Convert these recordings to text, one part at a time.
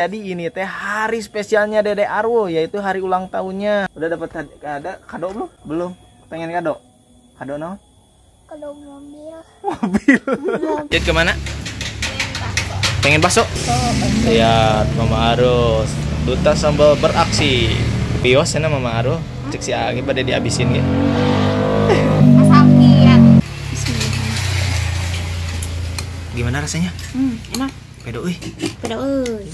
Jadi ini teh hari spesialnya Dede Arwo, yaitu hari ulang tahunnya. Udah dapat kado belum? Belum. Pengen kado? Kado naon? Kado mobil. Mobil. Jadi kemana? Pengen bakso. Lihat Mama Arus, duta sambal beraksi. Pios sana Mama Arus, cek si Agi pada dihabisin gitu. Sakit. Gimana rasanya? Enak. Pedo euy. Pedo euy.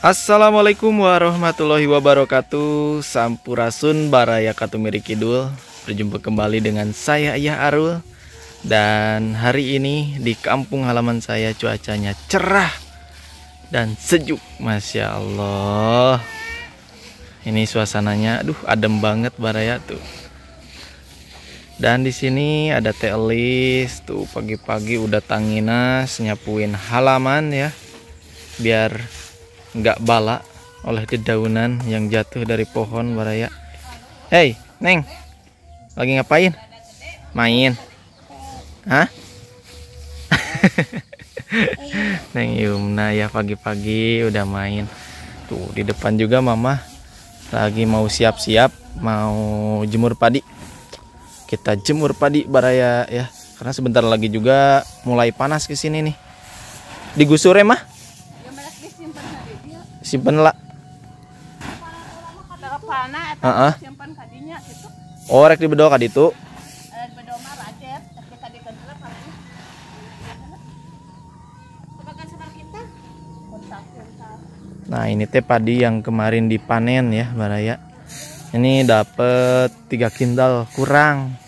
Assalamualaikum warahmatullahi wabarakatuh. Sampurasun baraya katumiri kidul. Berjumpa kembali dengan saya Ayah Arul. Dan hari ini di kampung halaman saya cuacanya cerah dan sejuk, Masya Allah. Ini suasananya, aduh adem banget baraya tuh. Dan di sini ada Teh Elis tuh, pagi-pagi udah tanginas nyapuin halaman ya, biar nggak bala oleh dedaunan yang jatuh dari pohon baraya. Hei Neng, lagi ngapain? Main? Hah? Neng Yumna ya pagi-pagi udah main. Tuh di depan juga Mama lagi mau siap-siap mau jemur padi. Kita jemur padi baraya ya, karena sebentar lagi juga mulai panas ke sini nih. Digusur ya mah? Simpen lah. Oh rek di bedo ka ditu. Nah ini teh padi yang kemarin dipanen ya baraya. Ini dapat 3 kintal kurang.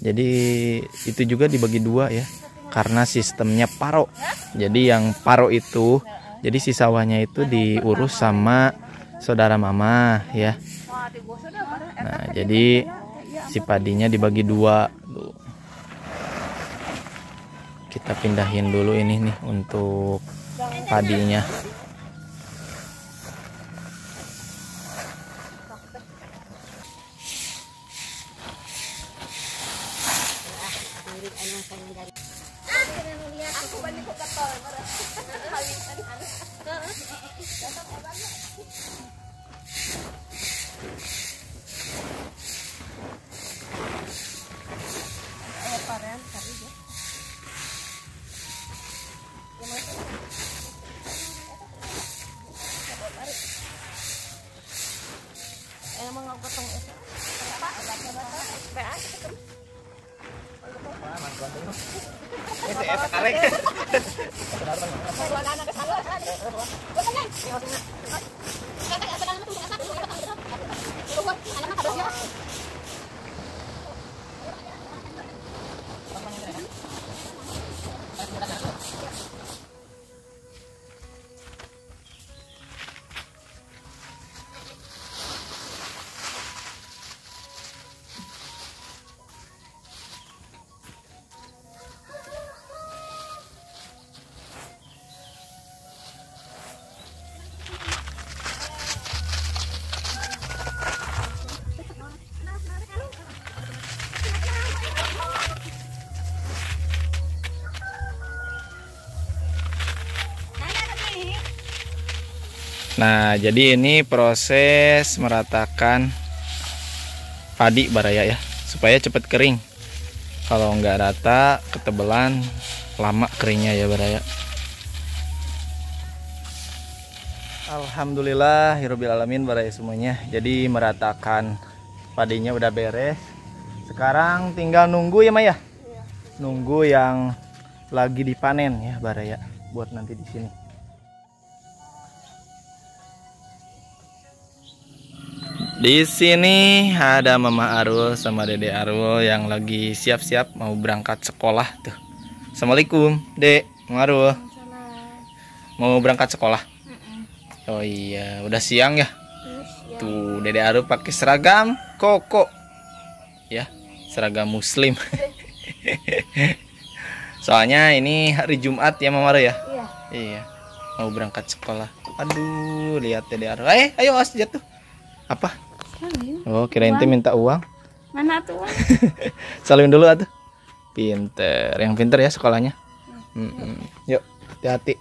Jadi itu juga dibagi 2 ya, karena sistemnya paro. Jadi yang paro itu, jadi si sawahnya itu diurus sama saudara Mama ya. Nah jadi si padinya dibagi 2 tuh. Kita pindahin dulu ini nih untuk padinya. Nah jadi ini proses meratakan padi baraya ya, supaya cepat kering. Kalau nggak rata ketebelan lama keringnya ya baraya. Alhamdulillah hirobbil alamin baraya semuanya. Jadi meratakan padinya udah beres. Sekarang tinggal nunggu ya Maya. Nunggu yang lagi dipanen ya baraya, buat nanti di sini. Di sini ada Mama Arul sama Dede Arul yang lagi siap-siap mau berangkat sekolah tuh. Assalamualaikum, Dek, Mama Arul. Mau berangkat sekolah? Oh iya, udah siang ya? Tuh, Dede Arul pakai seragam koko. Ya, seragam muslim. Soalnya ini hari Jumat ya Mama Arul ya? Iya. Iya, mau berangkat sekolah. Aduh, lihat Dede Arul. Ayo as jatuh. Apa? Oh, kirain teh minta uang. Mana tuh uang? Salim dulu atuh. Pinter, yang pinter ya sekolahnya. Yuk, hati-hati.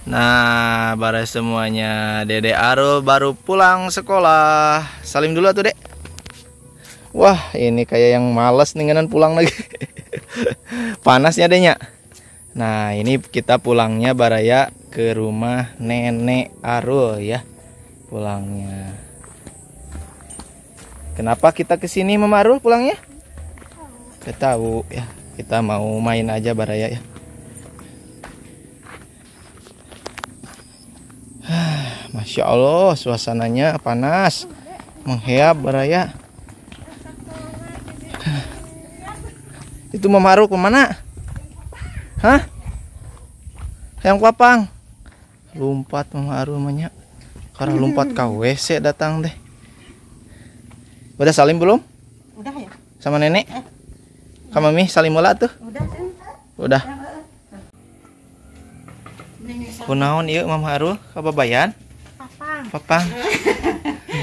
Nah, bare semuanya, Dede Arul baru pulang sekolah. Salim dulu atuh, Dek. Wah, ini kayak yang males ninganan pulang lagi. Panasnya Denya. Nah, ini kita pulangnya baraya ke rumah Nenek Arul ya. Pulangnya. Kenapa kita kesini Mama Arul pulangnya? Gak tahu ya. Kita mau main aja baraya ya. Masya Allah, suasananya panas, mengheap baraya. Itu Mama Arul kemana? Hah? Yang papang? Lompat Mama Arul banyak. Karena lompat ke WC datang deh. Udah salim belum? Udah ya. Sama nenek? Sama Mami salim mula tuh? Udah. Kunaon ieu Mama Arul? Kababayan? Papang.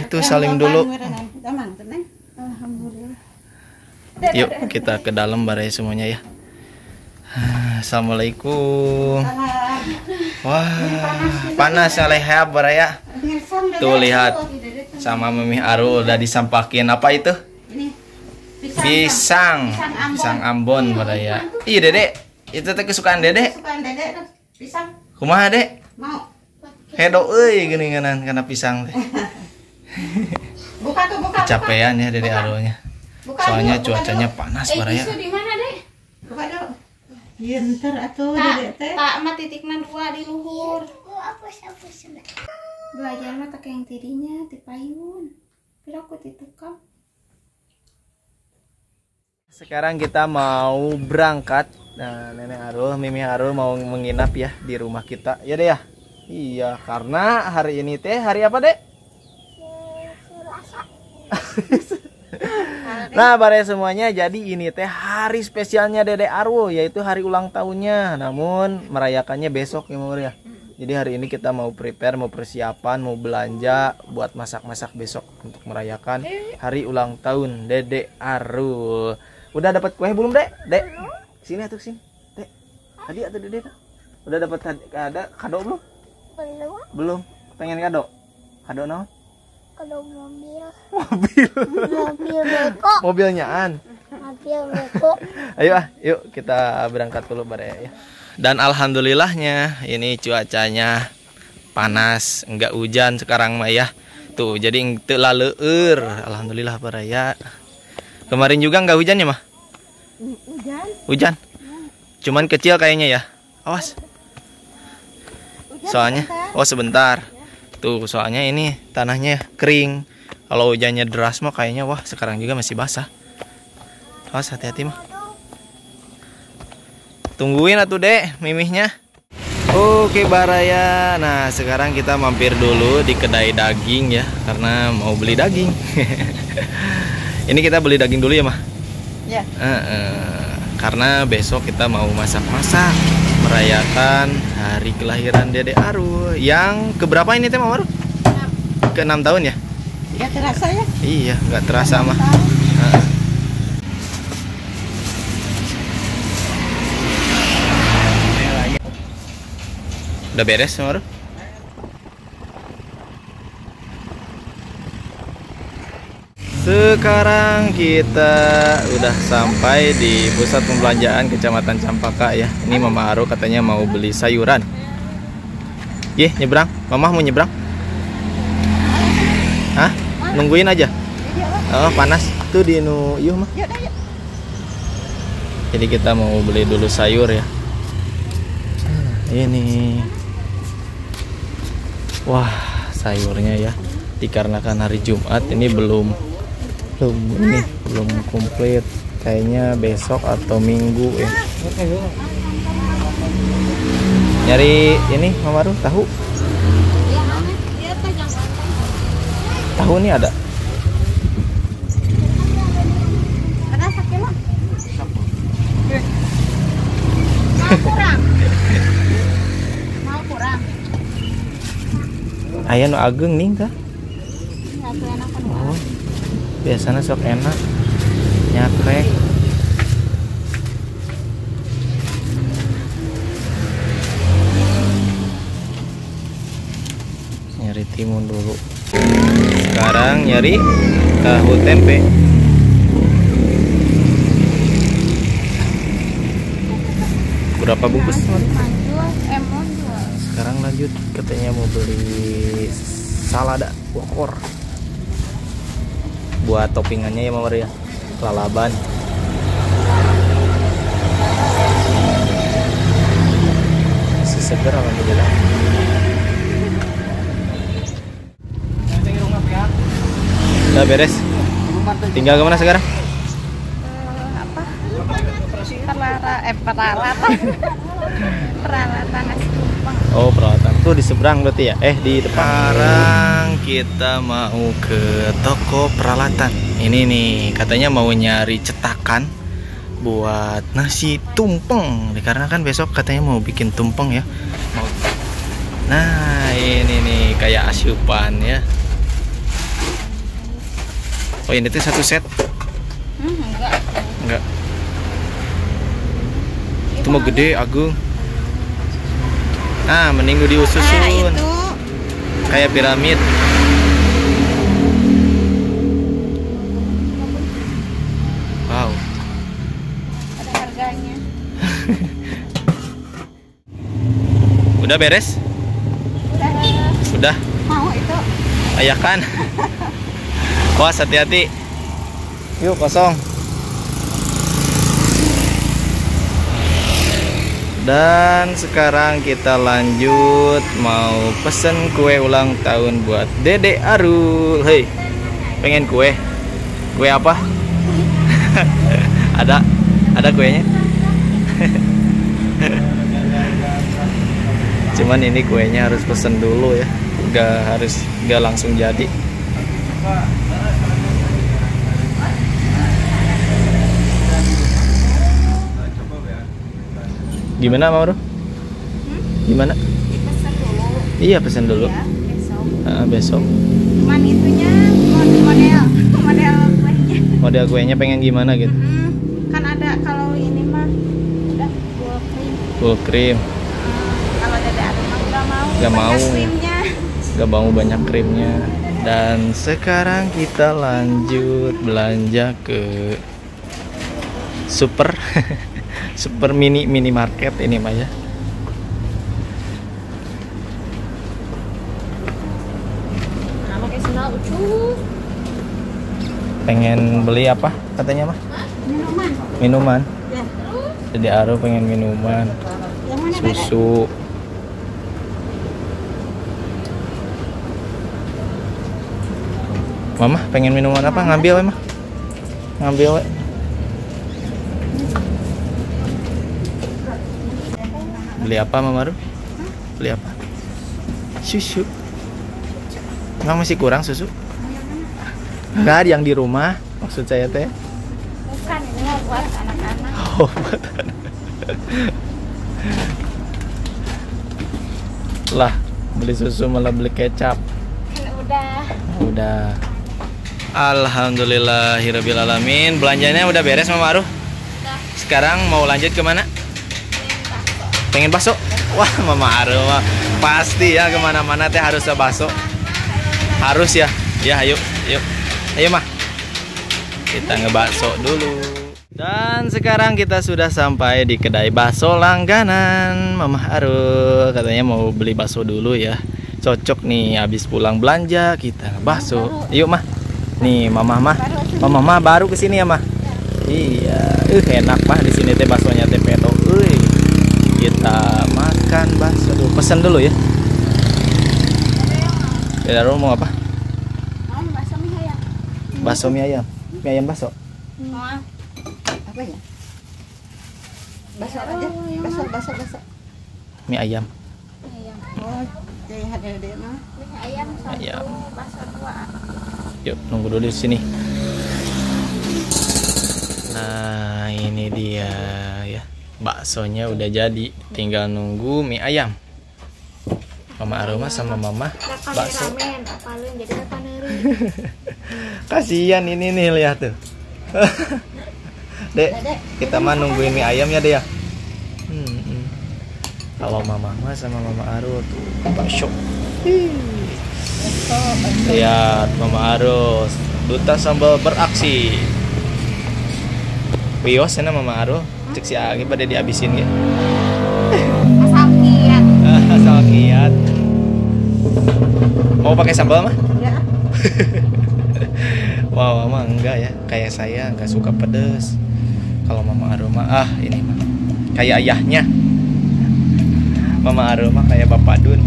Itu salim dulu. Alhamdulillah. Yuk kita ke dalam baraya semuanya ya. Assalamualaikum. Wah, panas ya lehab baraya. Tuh lihat, sama Mami Arul udah disampakin apa itu? Pisang Ambon baraya. Iya Dede, itu teh kesukaan Dede. Pisang. Kumaha Dek? Mau. Hedo euy geuninganan kana pisang teh. Buka tuh, buka. Capean ya Dede Arulnya. Soalnya cuacanya panas baraya. Isu di mana, Dek? Buka dulu. Iya, ntar atuh Dedek teh. Tak mah titikna 2 di luhur. Belajar mah tak yang tirinya di payun. Pira aku ditukang. Sekarang kita mau berangkat. Nah, Nenek Arul, Mimi Arul mau menginap ya di rumah kita. Ya deh ya. Iya, karena hari ini teh hari apa, Dek? Nah, bare semuanya, jadi ini teh hari spesialnya Dede Arul, yaitu hari ulang tahunnya. Namun merayakannya besok ya, Mama ya. Jadi hari ini kita mau prepare, mau persiapan, mau belanja buat masak-masak besok untuk merayakan hari ulang tahun Dede Arul. Udah dapat kue belum, Dek? Dek, sini atuh sini. Dek. Tadi atau Dede? Udah dapat ada kado belum? Belum. Pengen kado? Kado naon? Kado mobil. Mobil. Mobil beko. Mobilnyaan. Mobil beko. Ayo yuk kita berangkat dulu bare ya. Dan alhamdulillahnya ini cuacanya panas, enggak hujan sekarang mah ya. Tuh, jadi teu laleur. Alhamdulillah bare ya. Kemarin juga enggak hujan ya, Mah? Hujan. Cuman kecil kayaknya ya. Awas. Soalnya sebentar. Tuh, soalnya ini tanahnya kering. Kalau hujannya deras mah kayaknya wah sekarang juga masih basah. Awas, hati-hati mah. Tungguin atuh Dek mimihnya. Oke baraya. Nah, sekarang kita mampir dulu di kedai daging ya, karena mau beli daging. Ini kita beli daging dulu ya, Mah? Ya. Karena besok kita mau masak-masak merayakan hari kelahiran Dede Arul. Yang keberapa ini teh, Mama Arul? Ke-6 tahun ya? Gak terasa ya? Iya, nggak terasa mah. Udah beres, Mama Arul? Sekarang kita udah sampai di pusat pembelanjaan Kecamatan Campaka ya. Ini Mama Arul katanya mau beli sayuran. Ye, nyebrang. Mama mau nyebrang? Hah? Nungguin aja. Oh, panas. Tuh di nu ieu mah. Jadi kita mau beli dulu sayur ya. Ini. Wah, sayurnya ya. dikarenakan hari Jumat ini belum komplit. Kayaknya besok atau Minggu ya. Nyari ini Mama Ruh, tahu? Tahu ini ada. Aya nu ageng nih kah? Oh, biasanya sok enak nyakrek. Nyari timun dulu. Sekarang nyari tahu tempe. Berapa bungkus? Sekarang lanjut, katanya mau beli salada wokor buat toppingannya ya Mama Ruh ya, lalaban. Masih segar alhamdulillah. Udah beres. Tinggal kemana sekarang? Peralatan nasi tumpeng. Oh, peralatan tuh di seberang berarti ya? Di depan. Sekarang kita mau ke toko peralatan. Ini nih, katanya mau nyari cetakan buat nasi tumpeng. Dikarenakan besok katanya mau bikin tumpeng ya. Nah, ini nih kayak asupan ya. Oh, ini tuh satu set. Enggak. Itu mau gede, agung. Nah, mending diususun. Kayak piramid. Wow. Ada harganya. Udah beres? Udah. Mau itu? Ayakan. Awas, hati-hati. Yuk, kosong. Dan sekarang kita lanjut mau pesen kue ulang tahun buat Dede Arul. Hei, pengen kue? Kue apa? Ada kuenya? Cuman ini kuenya harus pesen dulu ya, gak langsung jadi. Gimana Mama Ruh? Gimana? Dipesan dulu. Iya, pesan dulu. Ya, besok. Besok. Cuman itunya model kuenya. Model kuenya pengen gimana gitu? Kan ada kalau ini mah udah full cream. Full cream. Kalau Dede Arul mah nggak mau. Nggak banyak mau. krimnya. Gak mau banyak krimnya. Dan sekarang kita lanjut belanja ke super super minimarket ini mah ya. Pengen beli apa katanya mah? Minuman. Jadi Aru pengen minuman. Susu. Mama pengen minuman apa? Ngambil emang? Ngambil we. Beli apa Mama Ruh? Beli apa? Susu. Emang masih kurang susu? Enggak, yang di rumah maksud saya teh. Bukan, ini mah buat anak-anak. Oh, buat anak. Lah, beli susu malah beli kecap. Udah. Alhamdulillahirabbil alamin. Belanjanya udah beres Mama Ruh? Sekarang mau lanjut kemana? Pengen bakso? Wah, Mama Aru mah pasti ya kemana-mana teh harus ada bakso. Harus ya. Ya, ayo mah. Kita ngebakso dulu. Dan sekarang kita sudah sampai di kedai bakso langganan Mama Aru. Katanya mau beli bakso dulu ya. Cocok nih habis pulang belanja kita bakso. Yuk mah. Nih Mama mah baru kesini ya mah. Iya, enak mah di sini teh baksonya teh peto. Kita makan bakso dulu. Pesan dulu ya. Dede Arul mau apa? Bakso mie ayam. Mie ayam bakso. Mau Apa ya? Basah aja. Basah. Mie ayam. ayam. Oh, kayak ada mah. Mie ayam satu, Ayam. bakso 2. Yuk, nunggu dulu di sini. Nah, ini dia ya. Baksonya udah jadi, tinggal nunggu mie ayam. Mama Aroma sama Mama bakso. Ramen, apalun jadi paneuri. Kasihan ini nih, lihat tuh. Dek, kita mah nungguin mie ayam ya, Dek ya. Kalau Mama sama Mama Arul tuh bakso. Lihat Mama Arul, duta sambal beraksi. Wios sana Mama Arul, cek si Agi pada dihabisin ya. Asal kiat. Asal kiat. Mau pakai sambal mah? Ya. Wow, Mama enggak ya. Kayak saya enggak suka pedes. Kalau Mama Aroma, ini mah kayak ayahnya. Mama Aroma kayak Bapak Dun.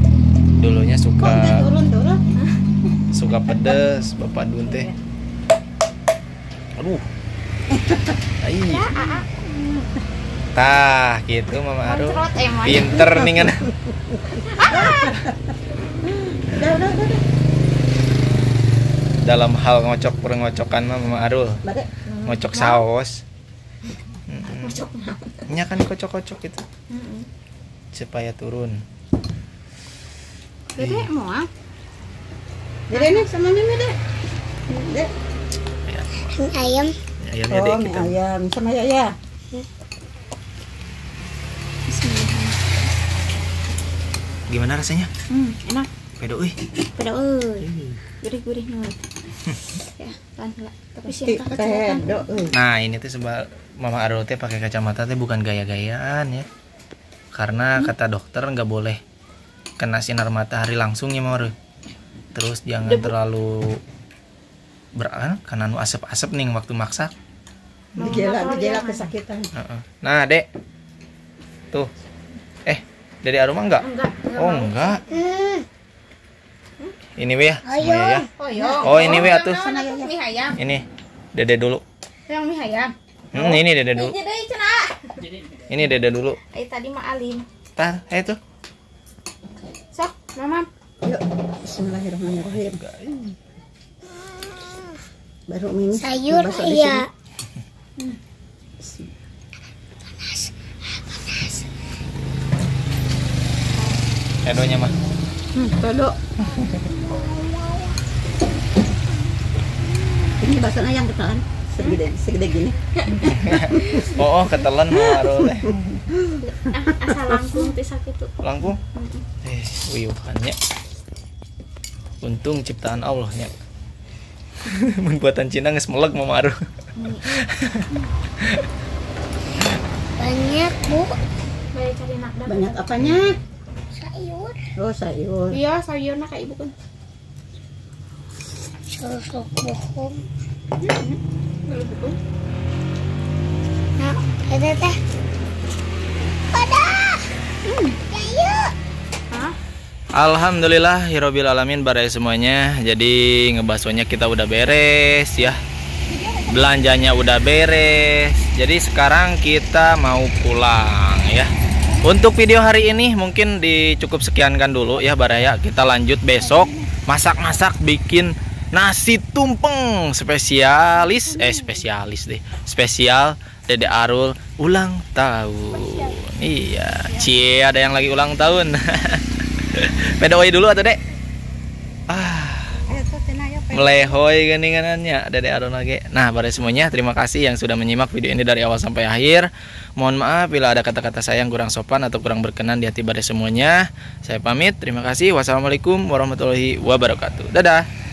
Dulunya suka Turun. suka pedes, Bapak Dun teh. Aduh. Ai. Tah, gitu Mama Arul. Moncrot emang. Pinter nih kan. Udah. Dalam hal ngocok pengocokan Mama Arul. Bade. Ngocok saus. Ngocok mah. Nya kan kocok-kocok itu supaya turun. Gede mau ah. Jadi ini sama Mimi, Dek. Dek. Ayam. Ayamnya Oh, deh mie kita. ayam sama Yaya. Gimana rasanya? Enak. Pedo euy. Pada gurih-gurih nol. Ya, pelan-pelan. Tapi sih kecil. Pedo. Nah, ini tuh sebab Mama Arul teh pakai kacamata teh bukan gaya-gayaan ya. Karena kata dokter nggak boleh kena sinar matahari langsung ya Mama Arul. Terus jangan terlalu karena nu asap-asap nih waktu masak. Gejala kesakitan. Nah, Dek. Tuh. Dari Aroma enggak? Enggak. Oh, enggak. Ini we ya, sama Yaya. Oh, ini we atuh. Mie ayam. Ini Dede dulu. Yang mie ayam. Ini Dede dulu. Jadi cenah. Ini Dede dulu. Tadi mah Alim. Tar, tuh. Sok, Mama. Yuk. Bismillahirrahmanirrahim. Baru Mimi. Sayur Basah di iya. sini. Edonya mah. Pedo. Ini baksonya yang ketelan segede gini. Ketelan Mama Arul teh. Asal langkung teh sakitu. Langkung. Wiyuhannya. Untung ciptaan Allah nya. Mun buatan Cina geus meleg Mama Arul. Banyak, Bu. Baik cari nakda. Banyak apanya? Sayur. Oh, sayur. Iya, sayurnya kayak ibu kan. Sosok bohong. Nah, ada teh. Ada. Sayur. Hah? Alhamdulillah hirobil alamin barai semuanya. Jadi ngebahasnya kita udah beres ya. Belanjanya udah beres. Jadi sekarang kita mau pulang ya. Untuk video hari ini mungkin dicukup sekiankan dulu ya Baraya. Kita lanjut besok masak-masak bikin nasi tumpeng spesial Dede Arul ulang tahun. Iya, cie ada yang lagi ulang tahun. Pedoi dulu atau Dek? Melehoy geningannya Dede Arul lagi. Nah, pada semuanya terima kasih yang sudah menyimak video ini dari awal sampai akhir. Mohon maaf bila ada kata-kata saya yang kurang sopan atau kurang berkenan di hati pada semuanya. Saya pamit. Terima kasih. Wassalamualaikum warahmatullahi wabarakatuh. Dadah.